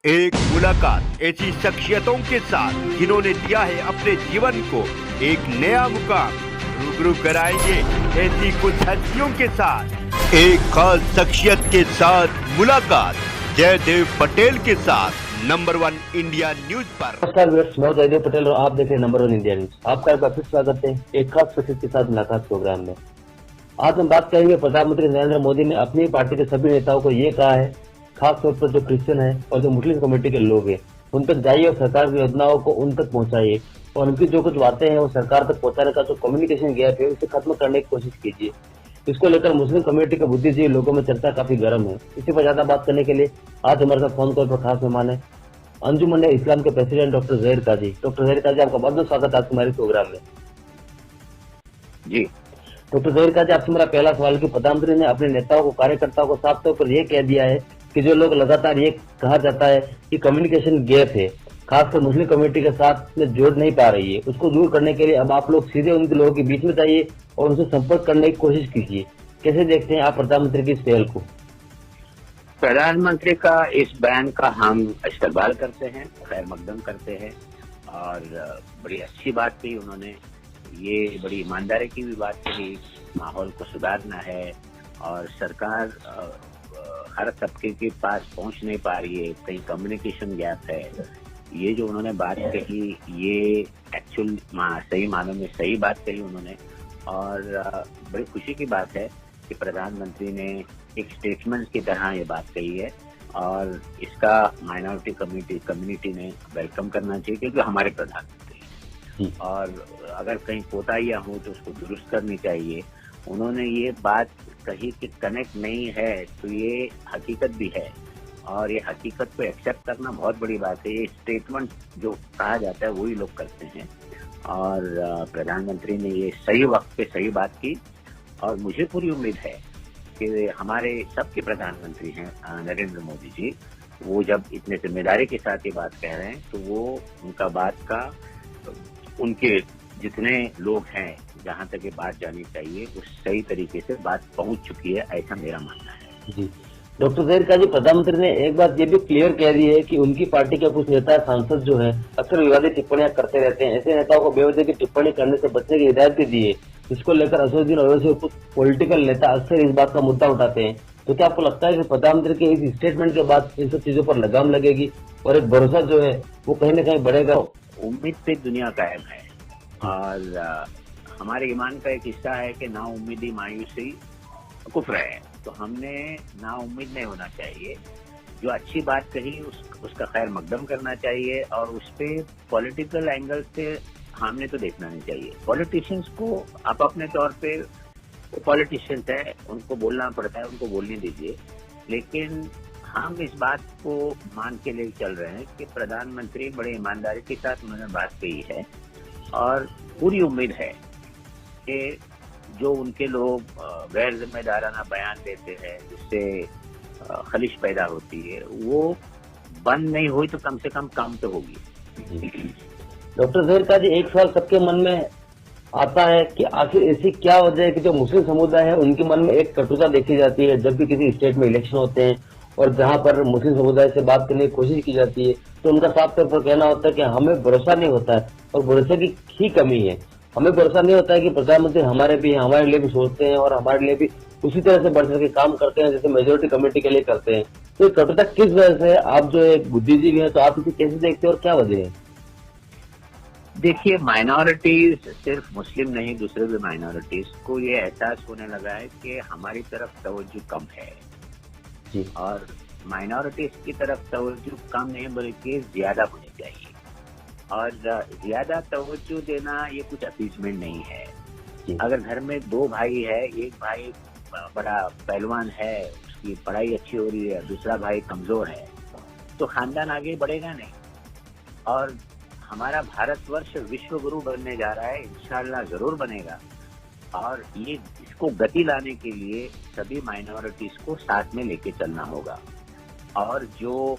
एक मुलाकात ऐसी शख्सियतों के साथ जिन्होंने दिया है अपने जीवन को एक नया मुकाम। रूबरू कराएंगे ऐसी कुछ हस्तियों के साथ एक खास शख्सियत के साथ मुलाकात जयदेव पटेल के साथ नंबर 1 इंडिया न्यूज पर। नमस्कार व्यूअर्स, मैं जयदेव पटेल और आप देख रहे हैं नंबर 1 इंडिया न्यूज। आपका एक बार फिर स्वागत है एक खास शख्सियत के साथ मुलाकात प्रोग्राम में। आज हम बात करेंगे प्रधानमंत्री नरेंद्र मोदी ने अपनी पार्टी के सभी नेताओं को ये कहा है, खास तौर पर जो क्रिश्चियन है और जो मुस्लिम कम्युनिटी के लोग हैं उन तक जाइए और सरकार की योजनाओं को उन तक पहुंचाइए और उनकी जो कुछ बातें हैं वो सरकार तक पहुंचाने का जो कम्युनिकेशन गैप है उसे खत्म करने की कोशिश कीजिए। इसको लेकर मुस्लिम कम्युनिटी के बुद्धिजीवी लोगों में चर्चा काफी गर्म है। इसी पर ज्यादा बात करने के लिए आज हमारे साथ फोन कॉल पर खास मेहमान है अंजुमन इस्लाम के प्रेसिडेंट डॉक्टर जहीर काजी। डॉक्टर जहीर काजी, आपका बहुत बहुत स्वागत है आज हमारे प्रोग्राम में। जी डॉक्टर जहीर काजी, आपसे मेरा पहला सवाल कि प्रधानमंत्री ने अपने नेताओं को कार्यकर्ताओं को साफ तौर पर यह कह दिया है कि जो लोग लगातार ये कहा जाता है कि कम्युनिकेशन गैप है, खासकर मुस्लिम कम्युनिटी के साथ में जोड़ नहीं पा रही है, उसको दूर करने के लिए अब आप लोग सीधे उनके लोगों के बीच में जाइए और उनसे संपर्क करने की कोशिश कीजिए। कैसे देखते हैं आप प्रधानमंत्री की इस पहल को? प्रधानमंत्री का इस बयान का हम इस्तकबाल करते हैं, खैर मकदम करते हैं और बड़ी अच्छी बात कही उन्होंने। ये बड़ी ईमानदारी की भी बात कही, माहौल को सुधारना है और सरकार हर तबके के पास पहुंच नहीं पा रही है, कहीं कम्युनिकेशन गैप है। ये जो उन्होंने बात कही ये एक्चुअल सही मानों में सही बात कही उन्होंने और बड़ी खुशी की बात है कि प्रधानमंत्री ने एक स्टेटमेंट की तरह ये बात कही है और इसका माइनॉरिटी कम्युनिटी ने वेलकम करना चाहिए क्योंकि हमारे प्रधानमंत्री हैं और अगर कहीं कोताहियां हो तो उसको दुरुस्त करनी चाहिए। उन्होंने ये बात कही कि कनेक्ट नहीं है तो ये हकीकत भी है और ये हकीकत को एक्सेप्ट करना बहुत बड़ी बात है। ये स्टेटमेंट जो कहा जाता है वही लोग करते हैं और प्रधानमंत्री ने ये सही वक्त पे सही बात की और मुझे पूरी उम्मीद है कि हमारे सबके प्रधानमंत्री हैं नरेंद्र मोदी जी, वो जब इतने जिम्मेदारी के साथ ये बात कह रहे हैं तो वो उनका बात का उनके जितने लोग हैं जहां तक ये बात जानी चाहिए उस सही तरीके से बात पहुंच चुकी है, ऐसा मेरा मानना है। जी डॉक्टर जहीर काजी, प्रधानमंत्री ने एक बात ये भी क्लियर कह दी है कि उनकी पार्टी के कुछ नेता सांसद जो है अक्सर विवादित टिप्पणियां करते रहते हैं। ऐसे नेताओं को बेवजह की टिप्पणी करने से बचने की हिदायत भी दी है। इसको लेकर असदुद्दीन ओवैसी और कुछ पॉलिटिकल नेता अक्सर इस बात का मुद्दा उठाते हैं। तो क्या आपको लगता है कि प्रधानमंत्री के इस स्टेटमेंट के बाद इन सब चीजों पर लगाम लगेगी और एक भरोसा जो है वो कहीं ना कहीं बढ़ेगा? उम्मीद पे दुनिया कायम है और हमारे ईमान का एक हिस्सा है कि ना उम्मीदी मायूसी कुफ्र है, तो हमने ना उम्मीद नहीं होना चाहिए। जो अच्छी बात कही उसका खैर मकदम करना चाहिए और उस पर पॉलिटिकल एंगल से हमने तो देखना नहीं चाहिए। पॉलिटिशियंस को आप अपने तौर पे पॉलिटिशियंस है, उनको बोलना पड़ता है, उनको बोलने दीजिए, लेकिन हम इस बात को मान के लिए चल रहे हैं कि प्रधानमंत्री बड़े ईमानदारी के साथ उन्होंने बात कही है और पूरी उम्मीद है कि जो उनके लोग गैर जिम्मेदाराना बयान देते हैं जिससे खलिश पैदा होती है वो बंद नहीं हुई तो कम से कम तो होगी। डॉक्टर जहीर काजी, एक सवाल सबके मन में आता है कि आखिर ऐसी क्या वजह है कि जो मुस्लिम समुदाय है उनके मन में एक कटुता देखी जाती है जब भी किसी स्टेट में इलेक्शन होते हैं और जहां पर मुस्लिम समुदाय से बात करने की कोशिश की जाती है तो उनका साफ तौर पर कहना होता है कि हमें भरोसा नहीं होता है और भरोसे की ही कमी है। हमें भरोसा नहीं होता है कि प्रधानमंत्री हमारे लिए भी सोचते हैं और हमारे लिए भी उसी तरह से बढ़ चढ़ के काम करते हैं जैसे मेजोरिटी कमेटी के लिए करते हैं। तो कटुता किस वजह से? आप जो एक बुद्धिजीवी है तो आप इसे कैसे देखते हैं और क्या वजह है? देखिए, माइनॉरिटीज सिर्फ मुस्लिम नहीं, दूसरे भी माइनॉरिटीज को ये एहसास होने लगा है कि हमारी तरफ तवज्जो कम है जी। और माइनॉरिटीज की तरफ तवज्जो कम नहीं बल्कि ज्यादा होनी चाहिए और ज्यादा तवज्जो देना ये कुछ अपीजमेंट नहीं है। अगर घर में दो भाई है, एक भाई बड़ा पहलवान है, उसकी पढ़ाई अच्छी हो रही है, दूसरा भाई कमजोर है, तो खानदान आगे बढ़ेगा नहीं। और हमारा भारतवर्ष विश्व गुरु बनने जा रहा है, इंशाल्लाह जरूर बनेगा और ये इसको गति लाने के लिए सभी माइनॉरिटीज को साथ में लेके चलना होगा और जो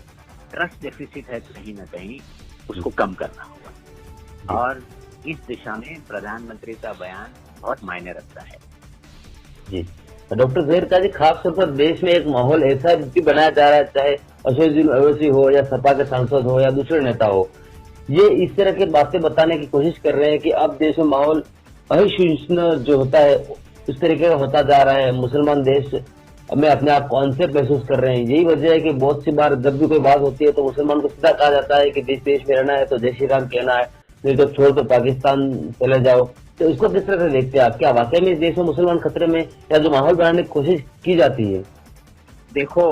ट्रस्ट डेफिसिट है कहीं ना कहीं उसको कम करना होगा और इस दिशा में प्रधानमंत्री का बयान बहुत मायने रखता है। जी डॉक्टर जहीर काजी, खास तौर पर देश में एक माहौल ऐसा भी बनाया जा रहा है, चाहे असदुद्दीन ओवैसी हो या सपा के सांसद हो या दूसरे नेता हो, ये इस तरह की बातें बताने की कोशिश कर रहे हैं कि अब देश में माहौल अहिंसुष्ण जो होता है उस तरीके का होता जा रहा है। मुसलमान देश में अपने आप को अनसेफ महसूस कर रहे हैं। यही वजह है कि बहुत सी बार जब भी कोई बात होती है तो मुसलमान को सीधा कहा जाता है कि देश में रहना है तो जय श्री राम कहना है, नहीं तो छोड़ कर पाकिस्तान चले जाओ। तो इसको किस तरह से देखते हैं आप? क्या वाकई में इस देश में मुसलमान खतरे में, या जो माहौल बनाने की कोशिश की जाती है? देखो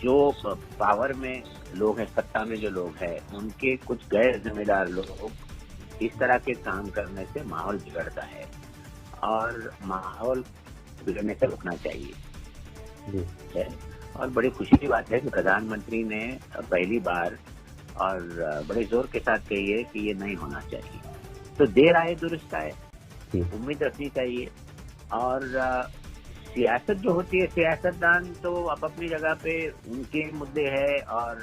जो पावर में लोग हैं, सत्ता में जो लोग हैं, उनके कुछ गैर जिम्मेदार लोग इस तरह के काम करने से माहौल बिगड़ता है और माहौल बिगड़ने से रुकना चाहिए। है और बड़ी खुशी की बात है कि प्रधानमंत्री ने पहली बार और बड़े जोर के साथ कही है कि ये नहीं होना चाहिए। तो देर आए दुरुस्त आए, उम्मीद रखनी चाहिए। और सियासत जो होती है, सियासतदान तो अब अपनी जगह पे उनके मुद्दे है और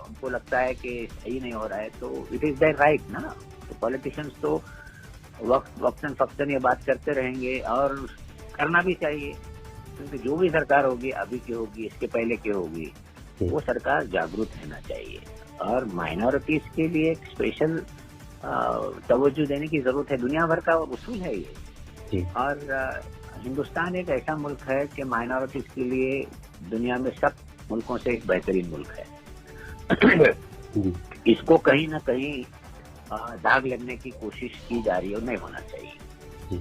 उनको लगता है कि सही नहीं हो रहा है तो इट इज देयर राइट ना। तो पॉलिटिशियंस तो वक्तन फक्तन ये बात करते रहेंगे और करना भी चाहिए, क्योंकि जो भी सरकार होगी, अभी की होगी, इसके पहले की होगी, वो सरकार जागरूक रहना चाहिए और माइनॉरिटीज के लिए एक स्पेशल तवज्जो देने की जरूरत है। दुनिया भर का उसूल है ये। और हिंदुस्तान एक ऐसा मुल्क है कि माइनॉरिटीज के लिए दुनिया में सब मुल्कों से एक बेहतरीन मुल्क है। इसको कहीं ना कहीं दाग लगने की कोशिश की जा रही है और नहीं होना चाहिए।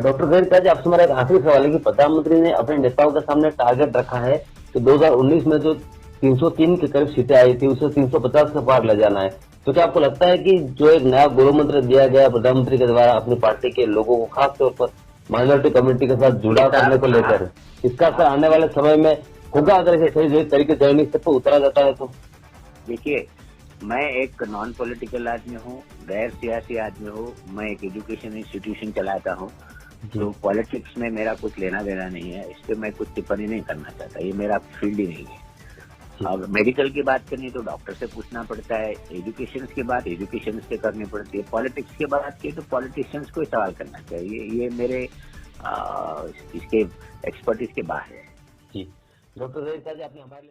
डॉक्टर गैर जी, आपसे हमारा एक आखिरी सवाल है कि प्रधानमंत्री ने अपने नेताओं के सामने टारगेट रखा है कि 2019 में जो 303 के करीब सीटें आई थी उसे 350 के पार ले जाना है। तो क्या आपको लगता है कि जो एक नया गुरु मंत्र दिया गया प्रधानमंत्री के द्वारा अपनी पार्टी के लोगों को, खासतौर पर माइनॉरिटी कम्युनिटी के साथ जुड़ाव करने को लेकर, इसका असर आने वाले समय में होगा अगर इसे सही तरीके से जर्नी से उतरा जाता है? तो देखिए, मैं एक नॉन पॉलिटिकल आदमी हूँ, गैर सियासी आदमी हूँ, मैं एक एजुकेशन इंस्टीट्यूशन चलाता हूँ, तो पॉलिटिक्स में मेरा कुछ लेना देना नहीं है। इस पे मैं कुछ टिप्पणी नहीं करना चाहता, ये मेरा फील्ड ही नहीं है। अब मेडिकल की बात करनी तो डॉक्टर से पूछना पड़ता है, एजुकेशन की बात एजुकेशन से करनी पड़ती है, पॉलिटिक्स की बात की तो पॉलिटिशियंस को ही सवाल करना चाहिए। ये मेरे इसके एक्सपर्टीज के बाहर है। जी डॉक्टर जी, आपने हमारे